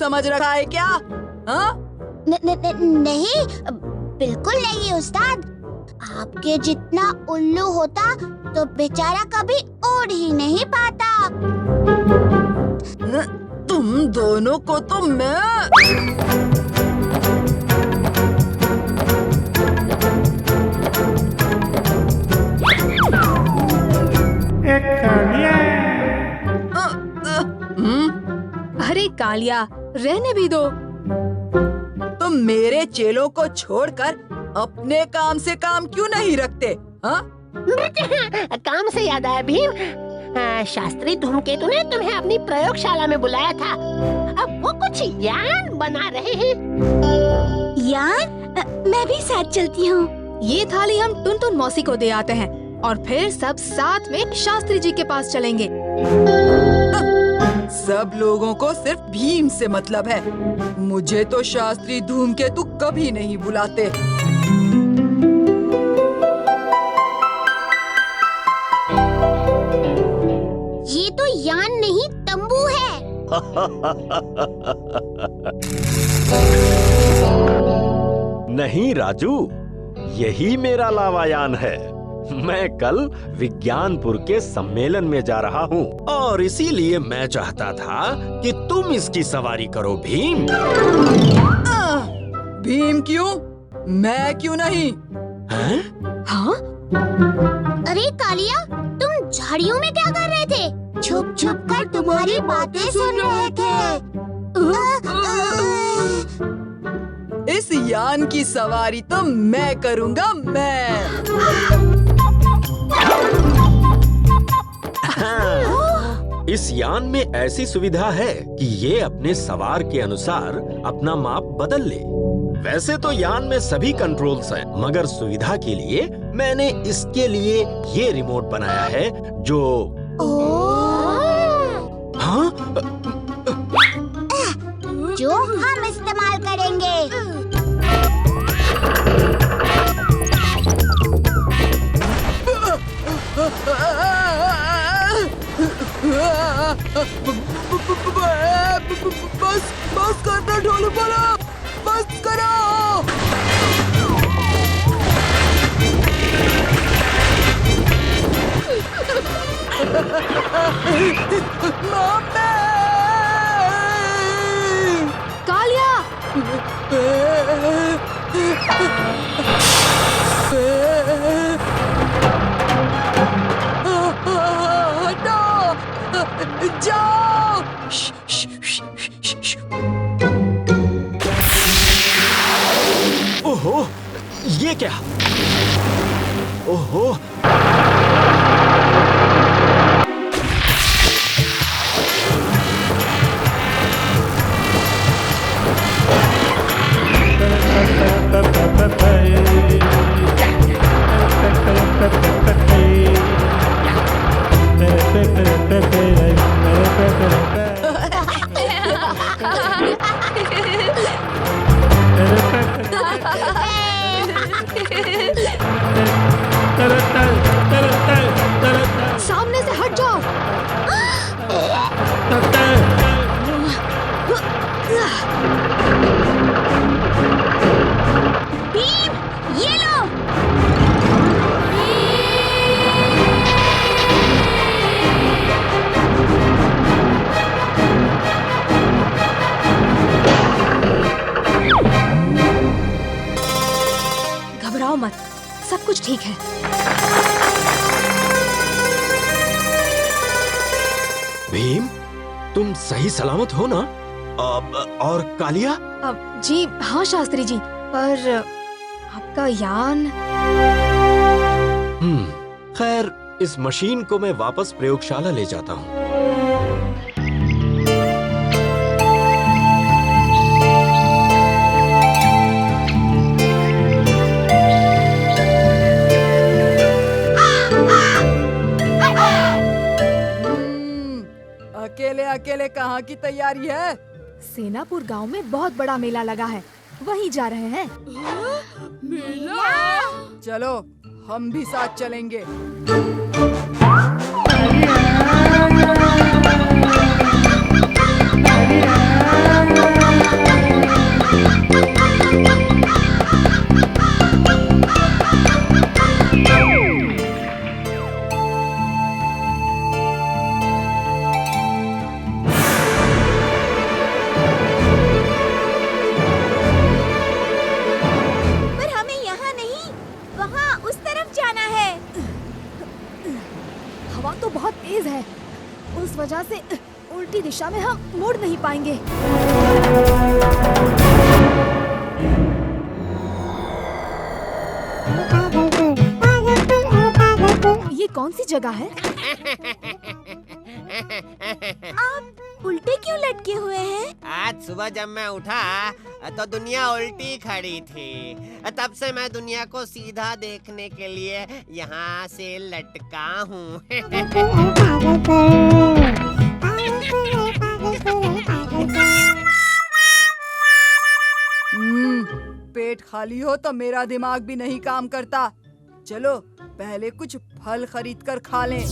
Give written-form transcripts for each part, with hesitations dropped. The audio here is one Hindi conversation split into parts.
समझ रखा है क्या? हाँ? नहीं, बिल्कुल नहीं उस्ताद। आपके जितना उल्लू होता तो बेचारा कभी उड़ ही नहीं पाता। तुम दोनों को तो मैं अरे कालिया, रहने भी दो। तुम मेरे चेलों को छोड़कर अपने काम से काम क्यों नहीं रखते? हाँ? काम से याद आया भीम, शास्त्री धूमकेतु ने तुम्हें अपनी प्रयोगशाला में बुलाया था। अब वो कुछ यान बना रहे हैं। यान? मैं भी साथ चलती हूँ। ये थाली हम टुनटुन मौसी को दे आते हैं और फिर सब साथ में शास्त्री जी के पास चलेंगे। सब लोगों को सिर्फ भीम से मतलब है। मुझे तो शास्त्री धूमकेतु कभी नहीं बुलाते। ये तो यान नहीं, तंबू है। नहीं राजू, यही मेरा लावायान है। मैं कल विज्ञानपुर के सम्मेलन में जा रहा हूँ और इसीलिए मैं चाहता था कि तुम इसकी सवारी करो भीम। भीम क्यों? मैं क्यों नहीं? हैं? हाँ? अरे कालिया, तुम झाड़ियों में क्या कर रहे थे? छुप छुप कर तुम्हारी बातें सुन रहे थे। इस यान की सवारी तो मैं करूँगा, मैं। इस यान में ऐसी सुविधा है कि ये अपने सवार के अनुसार अपना माप बदल ले। वैसे तो यान में सभी कंट्रोल्स हैं, मगर सुविधा के लिए मैंने इसके लिए ये रिमोट बनाया है जो हाँ? जो हम इस्तेमाल करेंगे। बस करना ढोलू बोलो, बस करो। कालिया! जाओ! ओहो, ये क्या? ओहो, सामने से हट जाओ। भीम, ये लो। घबराओ मत, सब कुछ ठीक है। भीम, तुम सही सलामत हो ना? और कालिया? जी हाँ शास्त्री जी, पर आपका यान। खैर, इस मशीन को मैं वापस प्रयोगशाला ले जाता हूँ। अकेले अकेले कहाँ की तैयारी है? सेनापुर गांव में बहुत बड़ा मेला लगा है, वहीं जा रहे हैं। मेला? चलो, हम भी साथ चलेंगे। हरि वजह से उल्टी दिशा में हम मुड़ नहीं पाएंगे। ये कौन सी जगह है? उल्टे क्यों लटके हुए हैं? आज सुबह जब मैं उठा तो दुनिया उल्टी खड़ी थी। तब से मैं दुनिया को सीधा देखने के लिए यहाँ से लटका हूँ। पेट खाली हो तो मेरा दिमाग भी नहीं काम करता। चलो पहले कुछ फल खरीद कर खा लें।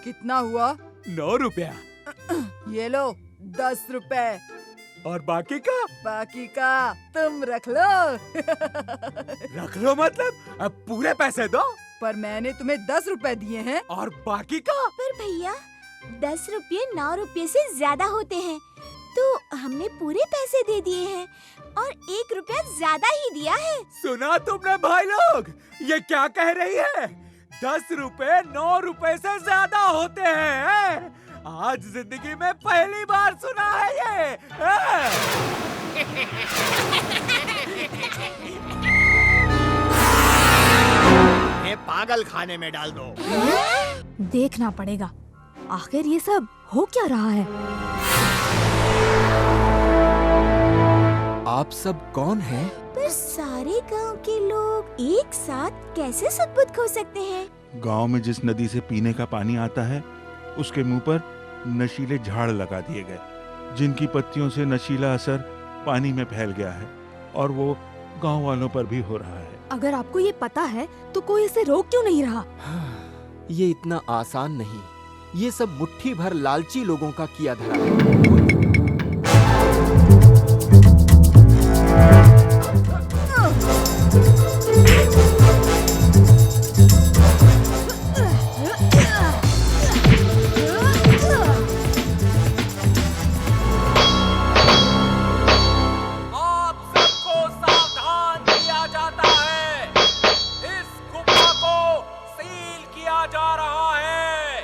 कितना हुआ? 9 रुपया। ये लो 10 रुपए। और बाकी का? बाकी का तुम रख लो। रख लो मतलब? अब पूरे पैसे दो। पर मैंने तुम्हें 10 रुपए दिए हैं। और बाकी का? पर भैया 10 रुपये 9 रुपये से ज्यादा होते हैं, तो हमने पूरे पैसे दे दिए हैं और 1 रुपया ज्यादा ही दिया है। सुना तुमने भाई लोग? ये क्या कह रही है? 10 रुपए 9 रुपए से ज्यादा होते हैं? आज जिंदगी में पहली बार सुना है ये। पागल खाने में डाल दो। देखना पड़ेगा आखिर ये सब हो क्या रहा है। आप सब कौन हैं? पर सारे गांव के लोग एक साथ कैसे सदबुद खो सकते हैं? गांव में जिस नदी से पीने का पानी आता है उसके मुंह पर नशीले झाड़ लगा दिए गए, जिनकी पत्तियों से नशीला असर पानी में फैल गया है और वो गांव वालों पर भी हो रहा है। अगर आपको ये पता है तो कोई इसे रोक क्यों नहीं रहा? ये इतना आसान नहीं। ये सब मुट्ठी भर लालची लोगों का किया धरा है। जा रहा है।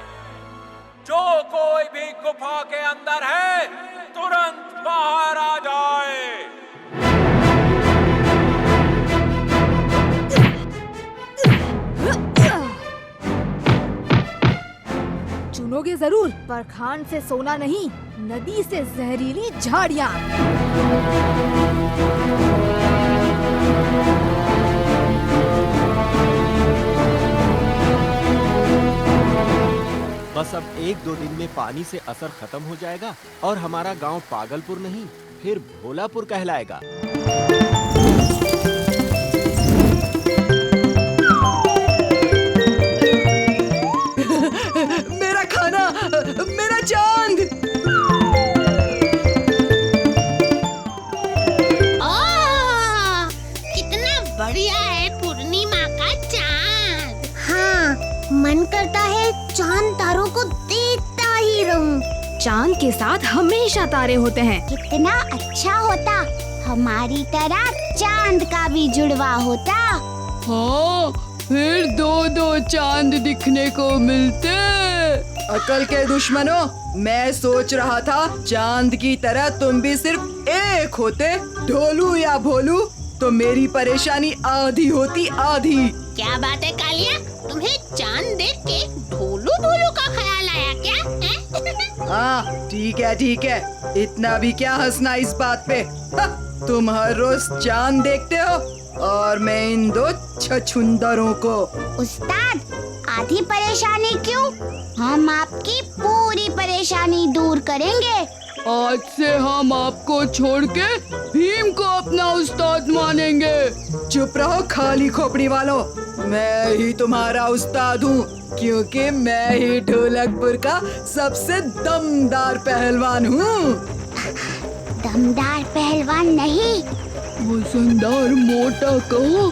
जो कोई भी गुफा के अंदर है तुरंत बाहर आ जाए। चुनोगे जरूर, पर खान से सोना नहीं, नदी से जहरीली झाड़ियाँ। बस अब 1-2 दिन में पानी से असर खत्म हो जाएगा और हमारा गांव पागलपुर नहीं फिर भोलापुर कहलाएगा। मेरा खाना, मेरा चांद। कितना बढ़िया है पूर्णिमा का चांद। हाँ, मन करता है चांद तारों को देखता ही रहूं। चांद के साथ हमेशा तारे होते हैं। कितना अच्छा होता हमारी तरह चांद का भी जुड़वा होता। हाँ, फिर 2-2 चांद दिखने को मिलते। अकल के दुश्मनों, मैं सोच रहा था चांद की तरह तुम भी सिर्फ एक होते। ढोलू या भोलू तो मेरी परेशानी आधी होती आधी। क्या बात है कालिया, तुम्हें चांद देख के ढोलू भोलू का ख्याल आया क्या? हाँ ठीक है, इतना भी क्या हंसना इस बात पे। तुम हर रोज चांद देखते हो और मैं इन 2 छछुंदरों को। उस्ताद, आधी परेशानी क्यों? हम आपकी पूरी परेशानी दूर करेंगे। आज से हम आपको छोड़ के भीम को अपना उस्ताद मानेंगे। चुप रहो खाली खोपड़ी वालों, मैं ही तुम्हारा उस्ताद हूँ, क्योंकि मैं ही ढोलकपुर का सबसे दमदार पहलवान हूँ। दमदार पहलवान नहीं, वजनदार मोटा कहो।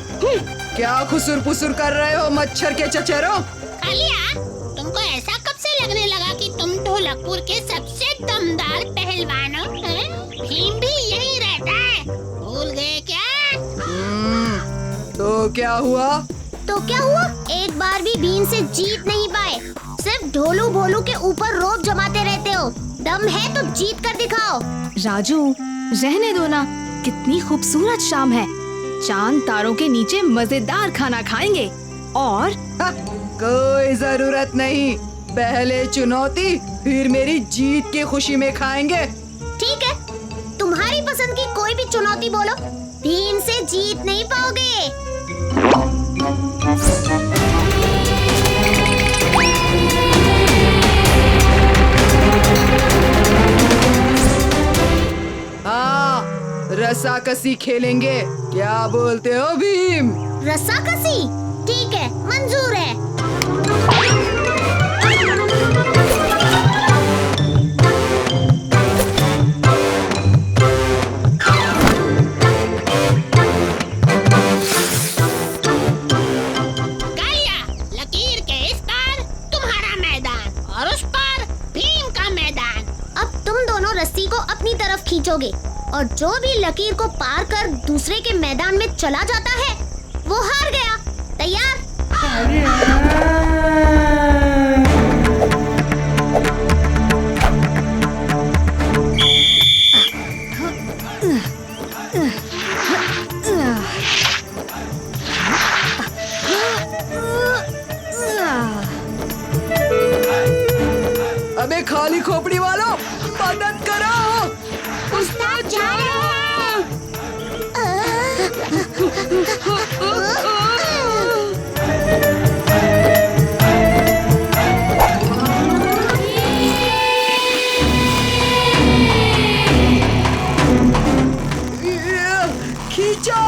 क्या खुसुर पुसुर कर रहे हो मच्छर के चचेरों? कालिया, तुमको ऐसा कब से लगने लगा कि तुम ढोलकपुर के सबसे दमदार पहलवान हो? भीम भी यही रहता है, भूल गए क्या? तो क्या हुआ? तो क्या हुआ? एक बार भी भीम से जीत नहीं पाए। सिर्फ ढोलू भोलू के ऊपर रोब जमाते रहते हो। दम है तो जीत कर दिखाओ। राजू, रहने दो ना, कितनी खूबसूरत शाम है। चांद तारों के नीचे मजेदार खाना खाएंगे और कोई जरूरत नहीं, पहले चुनौती फिर मेरी जीत की खुशी में खाएंगे। ठीक है, तुम्हारी पसंद की कोई भी चुनौती बोलो, भीम से जीत नहीं पाओगे। हाँ, रस्साकसी खेलेंगे, क्या बोलते हो भीम? रस्साकसी? ठीक है, मंजूर है। कालिया, लकीर के इस पार तुम्हारा मैदान और उस पार भीम का मैदान। अब तुम दोनों रस्सी को अपनी तरफ खींचोगे और जो भी लकीर को पार कर दूसरे के मैदान में चला जाता है वो हार गया। तैयार? अबे खाली खोपड़ी वालों, मदद करो। उस्ताद जा खींचो,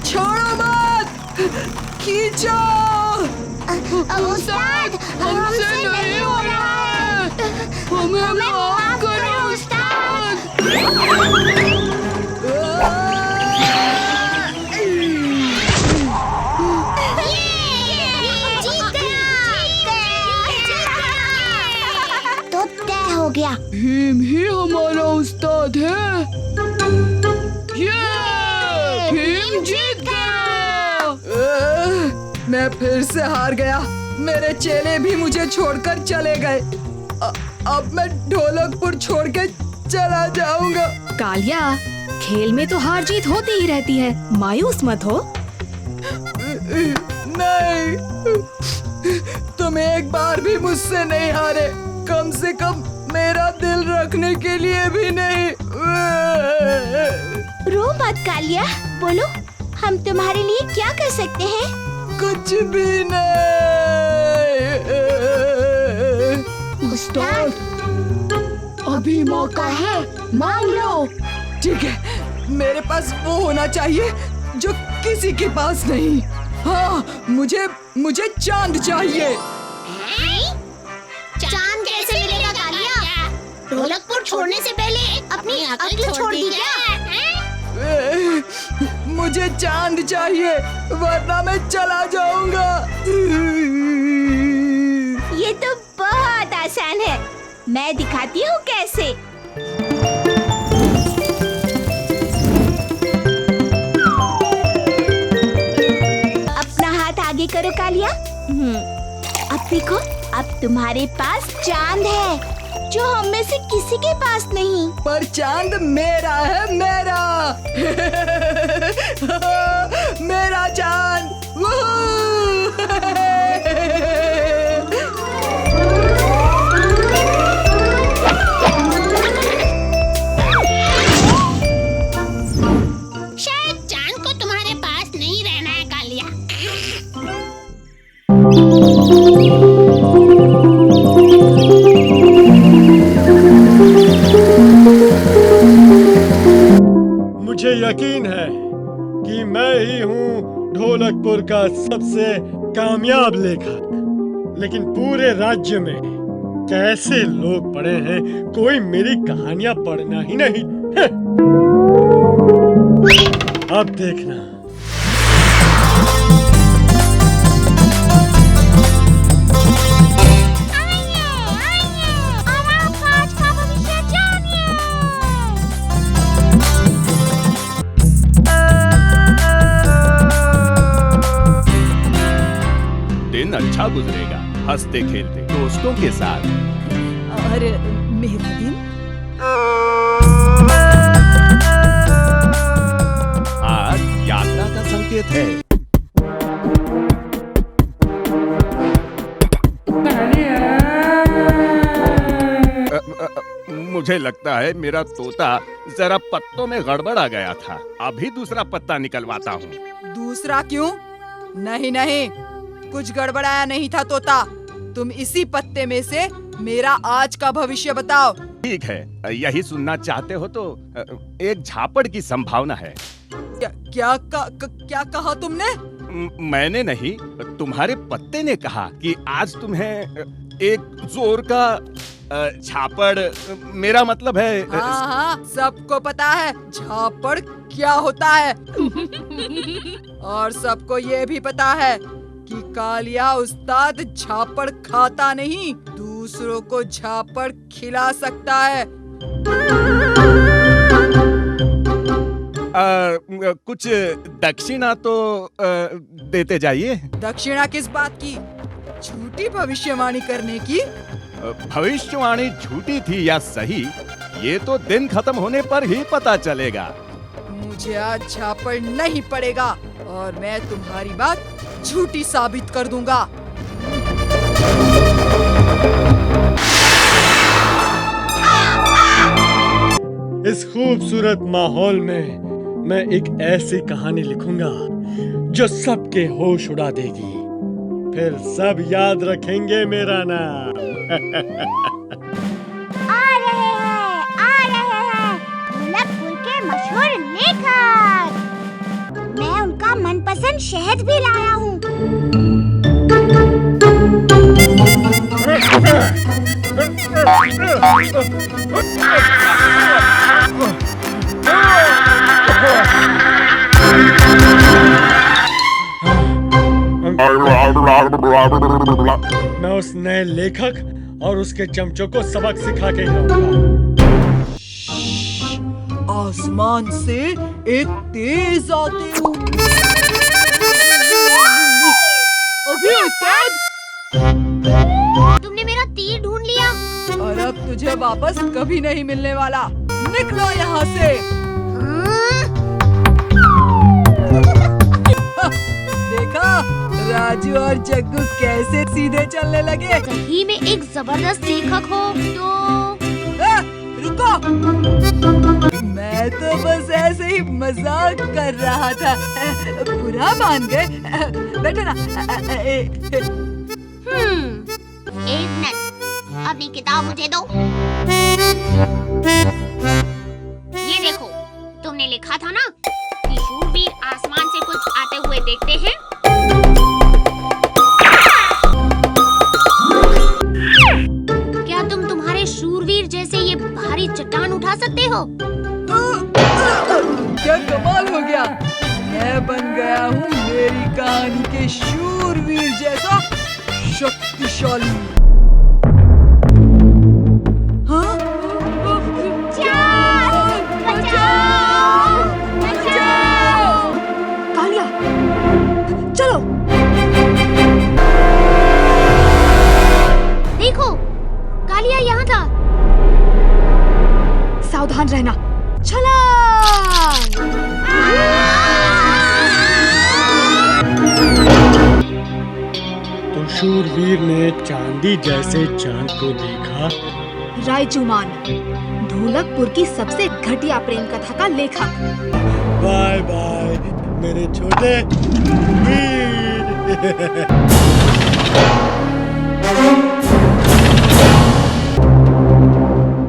छोड़ो मत, खींचो। उस्ताद, हमसे नहीं हो रहा है। हमें माफ करो उस्ताद। तो तय हो गया, भीम ही हमारा उस्ताद है। ये भीम जीत गया। मैं फिर से हार गया। मेरे चेले भी मुझे छोड़कर चले गए। अब मैं ढोलकपुर छोड़ के चला जाऊंगा। कालिया, खेल में तो हार जीत होती ही रहती है, मायूस मत हो। नहीं, तुम एक बार भी मुझसे नहीं हारे, कम से कम मेरा दिल रखने के लिए भी नहीं। रो मत कालिया, बोलो हम तुम्हारे लिए क्या कर सकते हैं? कुछ भी नहीं। उस्ताद, अभी मौका है, मांग लो। ठीक है, मेरे पास वो होना चाहिए जो किसी के पास नहीं। हाँ, मुझे चांद चाहिए। चांद कैसे मिलेगा कालिया? ढोलकपुर छोड़ने से पहले अपनी अक्ल छोड़ दी क्या? मुझे चांद चाहिए, वरना मैं चला जाऊंगा। ये तो बहुत आसान है, मैं दिखाती हूँ कैसे। अपना हाथ आगे करो कालिया। अब देखो, अब तुम्हारे पास चांद है जो हम में से किसी के पास नहीं। पर चांद मेरा है, मेरा। मेरा चांद। शायद चांद को तुम्हारे पास नहीं रहना है कालिया। मुझे यकीन है कि मैं ही हूँ ढोलकपुर का सबसे कामयाब लेखक, लेकिन पूरे राज्य में कैसे लोग पढ़े हैं, कोई मेरी कहानियां पढ़ना ही नहीं। अब देखना। अच्छा गुजरेगा, हंसते खेलते दोस्तों के साथ। और मेरा दिन? आज यात्रा का संकेत है। मुझे लगता है मेरा तोता जरा पत्तों में गड़बड़ आ गया था। अभी दूसरा पत्ता निकलवाता हूँ। दूसरा क्यों? नहीं नहीं, कुछ गड़बड़ाया नहीं था तोता। तुम इसी पत्ते में से मेरा आज का भविष्य बताओ। ठीक है, यही सुनना चाहते हो तो एक झापड़ की संभावना है। क्या कहा तुमने? मैंने नहीं, तुम्हारे पत्ते ने कहा कि आज तुम्हें एक जोर का झापड़, मेरा मतलब है। हाँ हाँ, सबको पता है झापड़ क्या होता है। और सबको ये भी पता है कि कालिया उस्ताद झापड़ खाता नहीं, दूसरों को झापड़ खिला सकता है। कुछ दक्षिणा तो देते जाइए। दक्षिणा किस बात की? झूठी भविष्यवाणी करने की? भविष्यवाणी झूठी थी या सही, ये तो दिन खत्म होने पर ही पता चलेगा। मुझे आज झापड़ नहीं पड़ेगा और मैं तुम्हारी बात झूठी साबित कर दूंगा। इस खूबसूरत माहौल में मैं एक ऐसी कहानी लिखूंगा जो सबके होश उड़ा देगी। फिर सब याद रखेंगे मेरा नाम। आ रहे हैं ढोलकपुर के मशहूर लेखक। मैं उनका मनपसंद शहद भी लाया हूँ। मैं उस नए लेखक और उसके चमचों को सबक सिखा के जाऊंगा। आसमान से एक तेज आते हुए। अभी उस्ताद, तुमने मेरा तीर ढूंढ लिया और अब तुझे वापस कभी नहीं मिलने वाला। निकलो यहाँ से। देखा, राजू और जग्गू कैसे सीधे चलने लगे। सही में एक जबरदस्त लेखक हो तो। रुको, मैं तो बस ऐसे ही मजाक कर रहा था। बुरा मान गए? बैठो ना। एक मिनट, अपनी किताब मुझे दो। ये देखो, तुमने लिखा था ना कि शूरवीर आसमान से कुछ आते हुए देखते हैं। क्या तुम तुम्हारे शूरवीर जैसे ये भारी चट्टान उठा सकते हो? क्या कमाल हो गया! मैं बन गया हूँ मेरी कहानी के शूरवीर जैसा शक्तिशाली। हाँ? कालिया, चलो। देखो, कालिया यहाँ था। सावधान रहना। छलांग! तो शूरवीर ने चांदी जैसे चांद को देखा। रायचुमान, ढोलकपुर की सबसे घटिया प्रेम कथा का लेखक। बाय बाय मेरे छोटे वीर।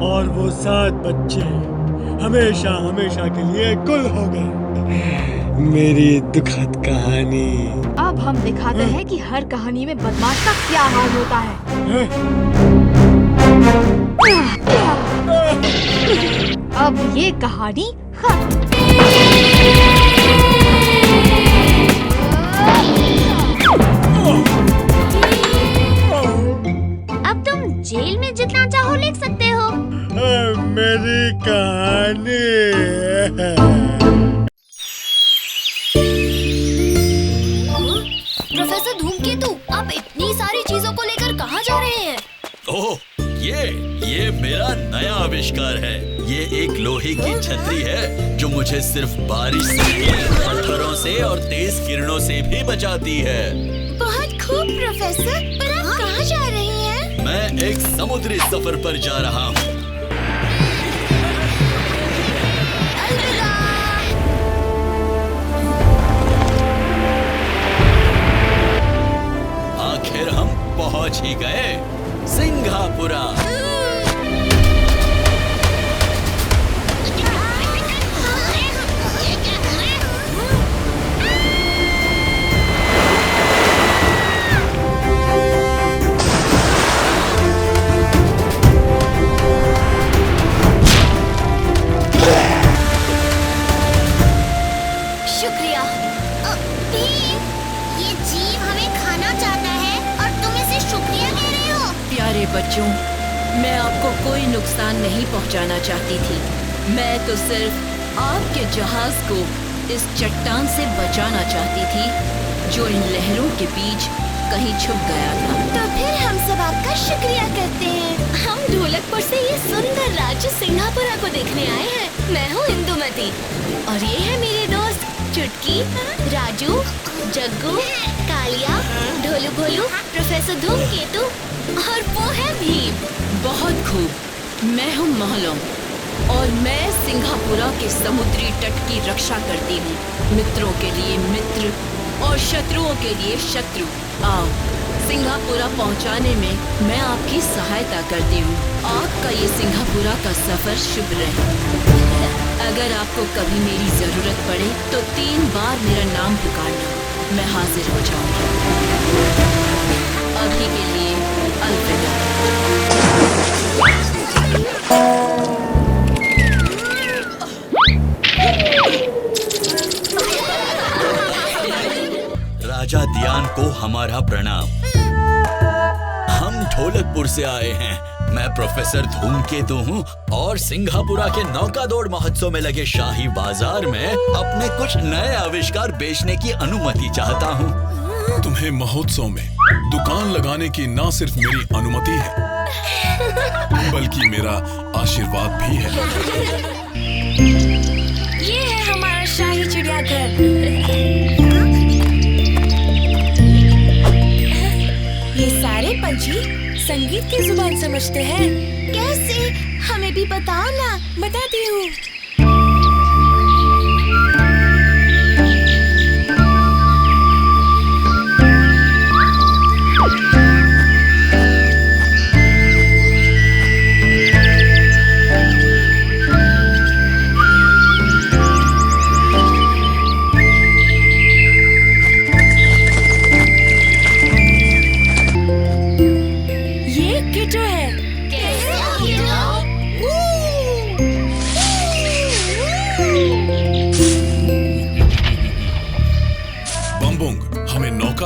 और वो 7 बच्चे हमेशा हमेशा के लिए गुल हो गए। मेरी दुखद कहानी। अब हम दिखाते हैं कि हर कहानी में बदमाश का क्या हाल होता है। अब ये कहानी खत्म। अब तुम जेल में जितना चाहो लिख सकते हो। मेरी कहानी। प्रोफेसर धूमकेतु, आप इतनी ये मेरा नया आविष्कार है। ये एक लोहे की छतरी है जो मुझे सिर्फ बारिश से, पत्थरों से और तेज किरणों से भी बचाती है। बहुत खूब प्रोफेसर, पर आप कहाँ जा रहे हैं? मैं एक समुद्री सफर पर जा रहा हूँ। आखिर हम पहुँच ही गए सिंघापुरा। शुक्रिया। भीम, ये जीव हमें खाना चाहता है और तुम इसे शुक्रिया कह रहे हो? प्यारे बच्चों, मैं आपको कोई नुकसान नहीं पहुंचाना चाहती थी। मैं तो सिर्फ आपके जहाज को इस चट्टान से बचाना चाहती थी जो इन लहरों के बीच कहीं छुप गया था। तो फिर हम सब आपका शुक्रिया करते हैं। हम ढोलकपुर से ये सुंदर राज्य सिंघापुरा को देखने आए हैं। मैं हूँ इंदुमती और ये है मेरे दोस्त चुटकी, राजू, जग्गू, कालिया, ढोलू भोलू, प्रोफेसर धूमकेतु और वो है भीम। बहुत खूब। मैं हूँ महलों और मैं सिंघापुरा के समुद्री तट की रक्षा करती हूँ। मित्रों के लिए मित्र और शत्रुओं के लिए शत्रु। आओ, सिंघापुरा पहुँचाने में मैं आपकी सहायता करती हूँ। आपका ये सिंघापुरा का सफर शुभ रहे। अगर आपको कभी मेरी जरूरत पड़े तो 3 बार मेरा नाम पुकारना, मैं हाजिर हो जाऊंगी। अभी के लिए अलविदा। राजा दियान को हमारा प्रणाम। हम ढोलकपुर से आए हैं। मैं प्रोफेसर धूमकेतु हूँ और सिंघापुरा के नौका दौड़ महोत्सव में लगे शाही बाजार में अपने कुछ नए आविष्कार बेचने की अनुमति चाहता हूँ। तुम्हें महोत्सव में दुकान लगाने की न सिर्फ मेरी अनुमति है बल्कि मेरा आशीर्वाद भी है। ये है हमारा शाही चिड़ियाघर। ये सारे पंछी संगीत की जुबान समझते हैं। कैसे? हमें भी बताओ ना। बताती हूँ।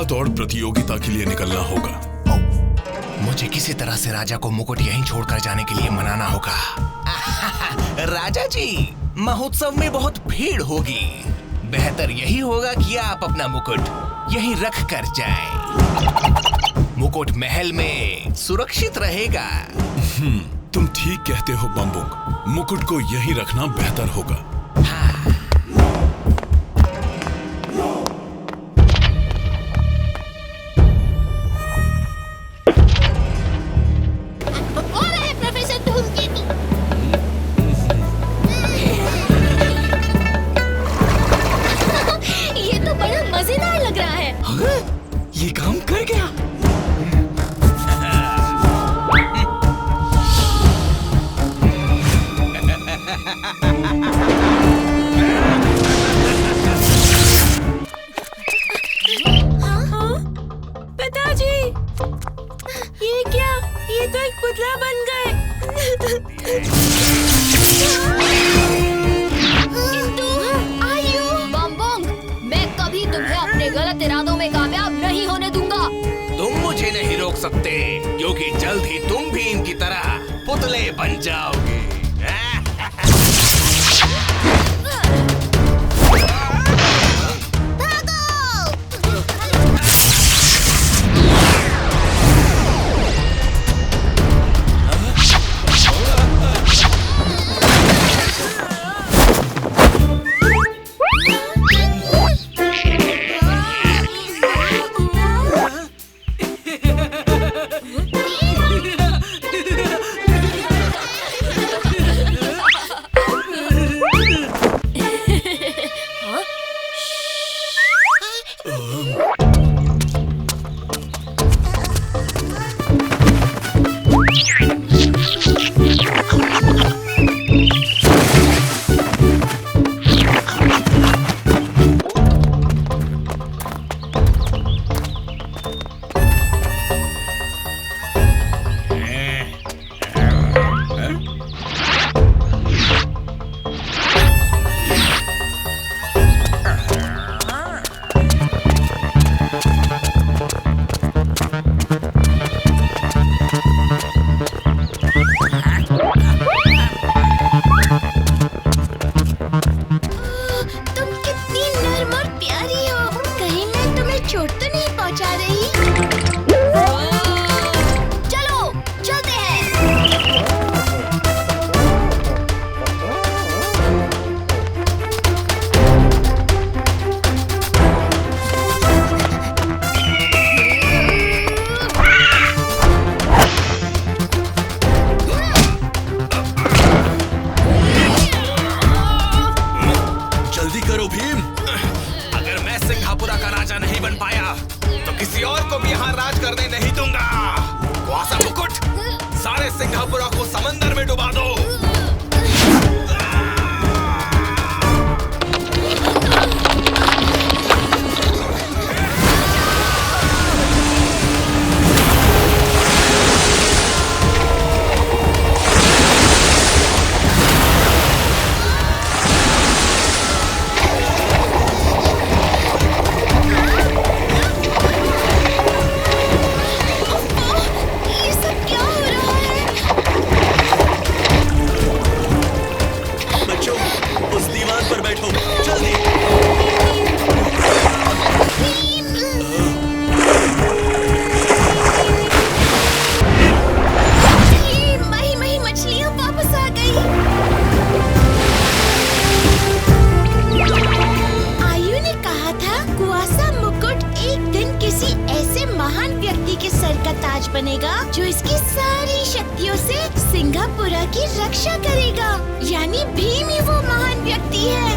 दौड़ प्रतियोगिता के लिए निकलना होगा। मुझे किसी तरह से राजा को मुकुट यहीं छोड़कर जाने के लिए मनाना होगा। राजा जी, महोत्सव में बहुत भीड़ होगी। बेहतर यही होगा कि आप अपना मुकुट यहीं रख कर जाएं। मुकुट महल में सुरक्षित रहेगा। तुम ठीक कहते हो बम्बुंग। मुकुट को यहीं रखना बेहतर होगा। हाँ। ये काम कर गया। पिताजी, ये क्या? ये तो एक पुतला बन गए। मैं कभी तुम्हें अपने गलत इरादों में कामयाब नहीं होने दूंगा। तुम मुझे नहीं रोक सकते, क्योंकि जल्द ही तुम भी इनकी तरह पुतले बन जाओगे। सिंघापुरा को समंदर में डुबा दो। ये सब क्या हो रहा है? बच्चों, उस दीवार पर बैठो, जल्दी। ये मही मछलियाँ वापस आ गई। आयु ने कहा था कुआसा मुकुट एक दिन किसी ऐसे महान व्यक्ति के सर का ताज बनेगा जो इसकी सारी शक्तियों से सिंघापुरा की रक्षा करेगा। यानी भीम ही वो महान व्यक्ति है।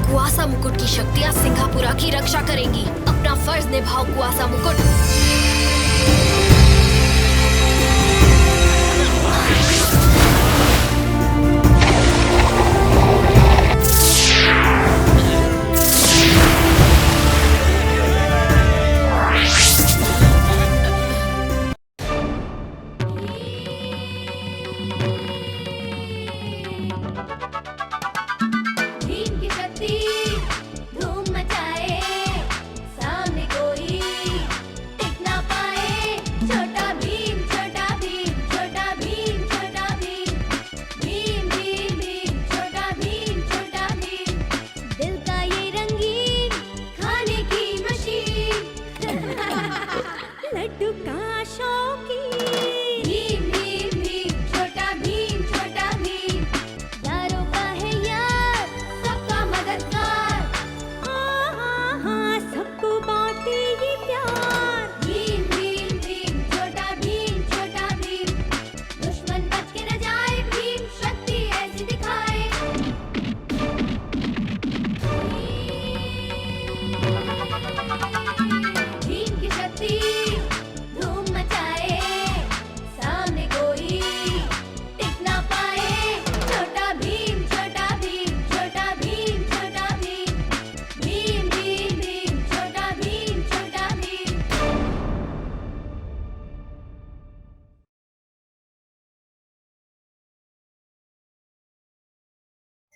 कुआसा मुकुट की शक्तियाँ सिंघापुरा की रक्षा करेंगी। अपना फर्ज निभाओ कुआसा मुकुट।